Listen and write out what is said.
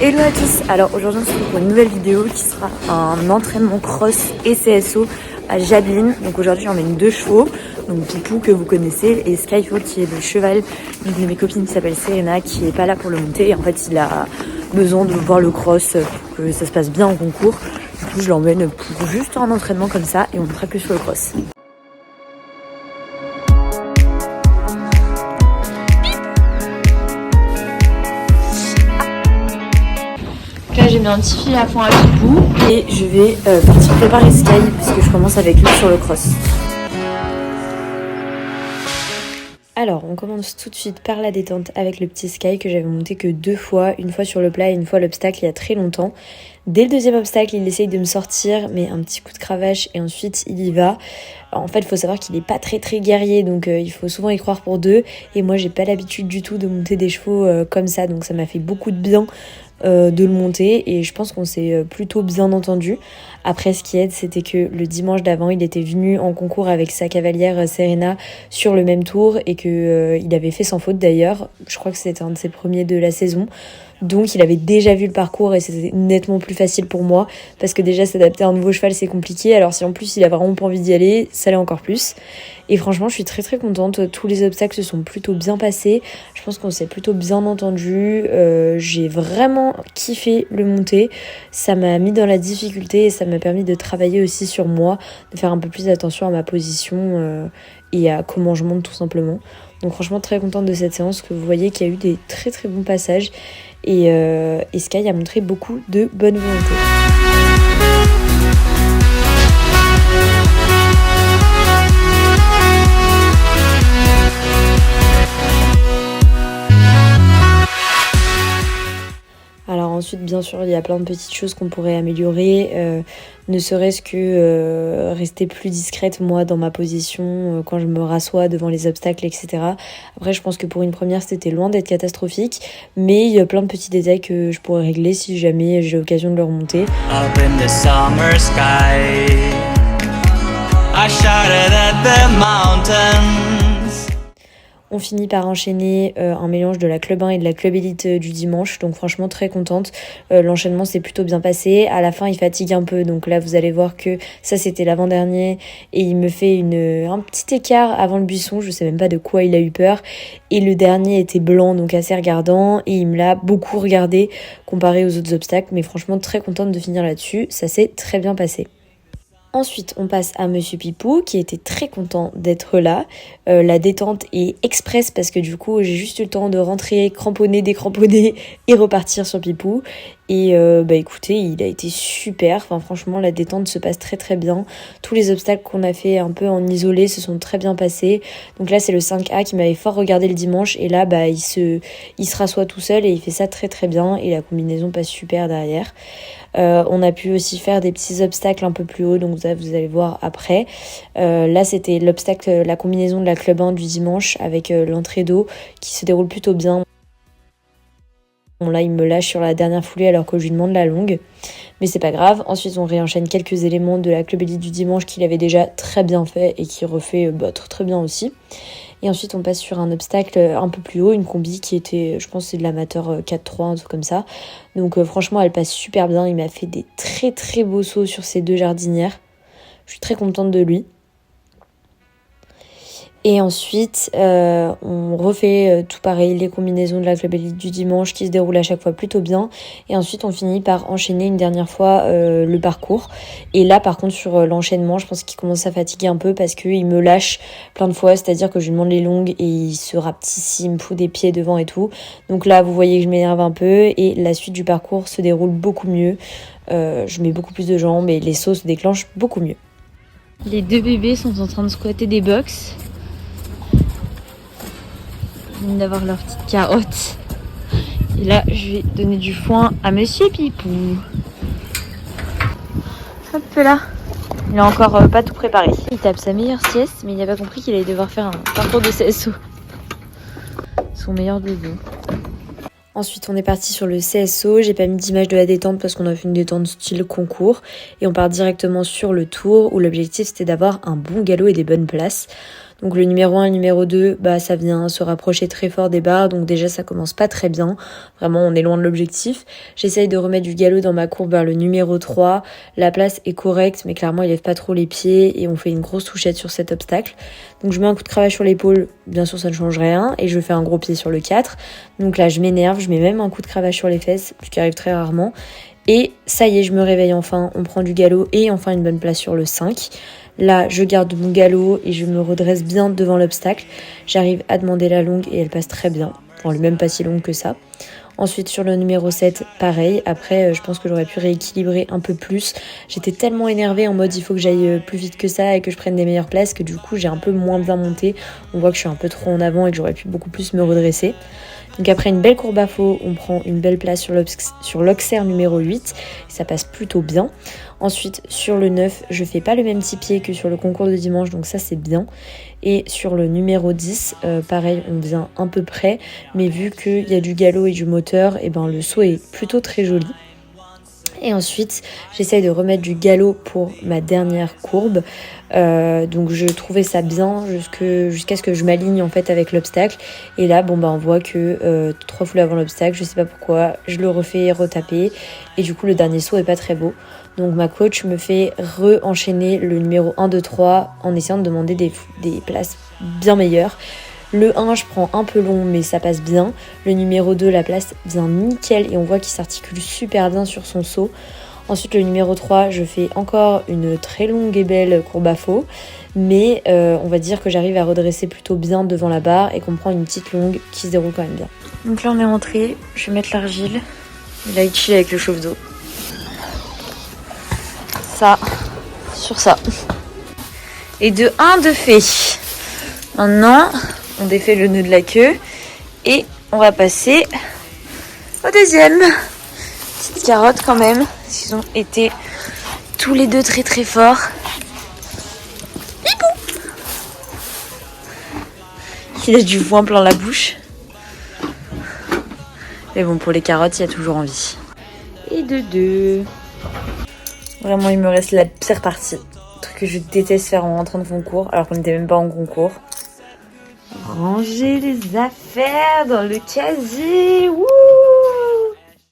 Hello à tous. Alors aujourd'hui on se retrouve pour une nouvelle vidéo qui sera un entraînement cross et CSO à Jablin. Donc aujourd'hui j'emmène 2 chevaux, donc Pipou que vous connaissez et Skyfall qui est le cheval d'une de mes copines qui s'appelle Serena qui est pas là pour le monter et en fait il a besoin de voir le cross pour que ça se passe bien en concours. Du coup je l'emmène pour juste un entraînement comme ça et on ne fera que sur le cross. Là j'ai mis un petit filet à fond à Pipou et je vais partir préparer Sky parce que je commence avec lui sur le cross. Alors on commence tout de suite par la détente avec le petit Sky que j'avais monté que 2 fois, une fois sur le plat et une fois l'obstacle il y a très longtemps. Dès le deuxième obstacle il essaye de me sortir mais un petit coup de cravache et ensuite il y va. Alors, en fait il faut savoir qu'il est pas très guerrier donc il faut souvent y croire pour 2 et moi j'ai pas l'habitude du tout de monter des chevaux comme ça donc ça m'a fait beaucoup de bien de le monter et je pense qu'on s'est plutôt bien entendu. Après ce qui aide c'était que le dimanche d'avant il était venu en concours avec sa cavalière Serena sur le même tour et que il avait fait sans faute d'ailleurs, je crois que c'était un de ses premiers de la saison. Donc il avait déjà vu le parcours et c'était nettement plus facile pour moi parce que déjà s'adapter à un nouveau cheval c'est compliqué, alors si en plus il a vraiment pas envie d'y aller, ça l'est encore plus. Et franchement je suis très contente, tous les obstacles se sont plutôt bien passés, je pense qu'on s'est plutôt bien entendu, j'ai vraiment kiffé le monter, ça m'a mis dans la difficulté et ça m'a permis de travailler aussi sur moi, de faire un peu plus attention à ma position et à comment je monte tout simplement. Donc franchement très contente de cette séance, que vous voyez qu'il y a eu des très bons passages et Sky a montré beaucoup de bonne volonté. Alors ensuite bien sûr il y a plein de petites choses qu'on pourrait améliorer, ne serait-ce que rester plus discrète moi dans ma position quand je me rassois devant les obstacles etc. Après je pense que pour une première c'était loin d'être catastrophique, mais il y a plein de petits détails que je pourrais régler si jamais j'ai l'occasion de le remonter. Up in the summer sky, I shouted at the mountains. On finit par enchaîner un mélange de la Club 1 et de la Club Elite du dimanche, donc franchement très contente. L'enchaînement s'est plutôt bien passé. À la fin il fatigue un peu, donc là vous allez voir que ça c'était l'avant-dernier et il me fait un petit écart avant le buisson, je sais même pas de quoi il a eu peur. Et le dernier était blanc, donc assez regardant, et il me l'a beaucoup regardé comparé aux autres obstacles, mais franchement très contente de finir là-dessus, ça s'est très bien passé. Ensuite, on passe à Monsieur Pipou qui était très content d'être là. La détente est express parce que du coup, j'ai juste eu le temps de rentrer, cramponner, décramponner et repartir sur Pipou. Et écoutez, il a été super. Enfin, franchement, la détente se passe très bien. Tous les obstacles qu'on a fait un peu en isolé se sont très bien passés. Donc là, c'est le 5A qui m'avait fort regardé le dimanche. Et là, il se rassoit tout seul et il fait ça très bien. Et la combinaison passe super derrière. On a pu aussi faire des petits obstacles un peu plus haut, donc ça, vous allez voir après. Là c'était l'obstacle, la combinaison de la Club 1 du dimanche avec l'entrée d'eau qui se déroule plutôt bien. Bon, là il me lâche sur la dernière foulée alors que je lui demande la longue, mais c'est pas grave. Ensuite on réenchaîne quelques éléments de la Club Elite du dimanche qu'il avait déjà très bien fait et qui refait très bien aussi. Et ensuite, on passe sur un obstacle un peu plus haut, une combi qui était, je pense, c'est de l'amateur 4-3, un truc comme ça. Donc franchement, elle passe super bien. Il m'a fait des très beaux sauts sur ces 2 jardinières. Je suis très contente de lui. Et ensuite, on refait tout pareil, les combinaisons de la Club Elite du dimanche qui se déroulent à chaque fois plutôt bien. Et ensuite, on finit par enchaîner une dernière fois le parcours. Et là, par contre, sur l'enchaînement, je pense qu'il commence à fatiguer un peu parce qu'il me lâche plein de fois. C'est-à-dire que je lui demande les longues et il se rapetisse, il me fout des pieds devant et tout. Donc là, vous voyez que je m'énerve un peu. Et la suite du parcours se déroule beaucoup mieux. Je mets beaucoup plus de jambes et les sauts se déclenchent beaucoup mieux. Les 2 bébés sont en train de squatter des box. D'avoir leur petite carotte. Et là, je vais donner du foin à Monsieur Pipou. Hop là. Il a encore pas tout préparé. Il tape sa meilleure sieste, mais il n'a pas compris qu'il allait devoir faire un parcours de CSO. Son meilleur dodo. Ensuite, on est parti sur le CSO. J'ai pas mis d'image de la détente parce qu'on a fait une détente style concours. Et on part directement sur le tour où l'objectif c'était d'avoir un bon galop et des bonnes places. Donc le numéro 1 et le numéro 2, bah ça vient se rapprocher très fort des barres, donc déjà ça commence pas très bien. Vraiment on est loin de l'objectif. J'essaye de remettre du galop dans ma courbe vers le numéro 3. La place est correcte, mais clairement il lève pas trop les pieds et on fait une grosse touchette sur cet obstacle. Donc je mets un coup de cravache sur l'épaule, bien sûr ça ne change rien, et je fais un gros pied sur le 4. Donc là je m'énerve, je mets même un coup de cravache sur les fesses, ce qui arrive très rarement. Et ça y est, je me réveille enfin, on prend du galop et enfin une bonne place sur le 5. Là, je garde mon galop et je me redresse bien devant l'obstacle. J'arrive à demander la longue et elle passe très bien. Enfin, elle est même pas si longue que ça. Ensuite, sur le numéro 7, pareil. Après, je pense que j'aurais pu rééquilibrer un peu plus. J'étais tellement énervée en mode il faut que j'aille plus vite que ça et que je prenne des meilleures places que du coup, j'ai un peu moins bien monté. On voit que je suis un peu trop en avant et que j'aurais pu beaucoup plus me redresser. Donc après une belle courbe à faux, on prend une belle place sur l'Auxerre numéro 8. Ça passe plutôt bien. Ensuite, sur le 9, je fais pas le même petit pied que sur le concours de dimanche, donc ça c'est bien. Et sur le numéro 10, pareil, on vient un peu près, mais vu qu'il y a du galop et du moteur, et ben le saut est plutôt très joli. Et ensuite, j'essaye de remettre du galop pour ma dernière courbe. Donc je trouvais ça bien jusqu'à ce que je m'aligne en fait avec l'obstacle. Et là, bon bah on voit que 3 foules avant l'obstacle, je sais pas pourquoi, je le refais retaper. Et du coup, le dernier saut est pas très beau. Donc ma coach me fait re-enchaîner le numéro 1, 2, 3 en essayant de demander des places bien meilleures. Le 1, je prends un peu long, mais ça passe bien. Le numéro 2, la place vient nickel et on voit qu'il s'articule super bien sur son saut. Ensuite, le numéro 3, je fais encore une très longue et belle courbe à faux. Mais on va dire que j'arrive à redresser plutôt bien devant la barre et qu'on prend une petite longue qui se déroule quand même bien. Donc là, on est rentré. Je vais mettre l'argile. Là, il chill avec le chauffe d'eau. Ça, sur ça. Et de 1 de fait. Maintenant, on défait le nœud de la queue et on va passer au deuxième. Petite carotte quand même, ils ont été tous les deux très très forts. Il a du foin plein la bouche. Mais bon, pour les carottes, il y a toujours envie. Et de deux. Vraiment, il me reste la pire partie. Le truc que je déteste faire en rentrant de concours, alors qu'on n'était même pas en concours. Ranger les affaires dans le casier. Wouh!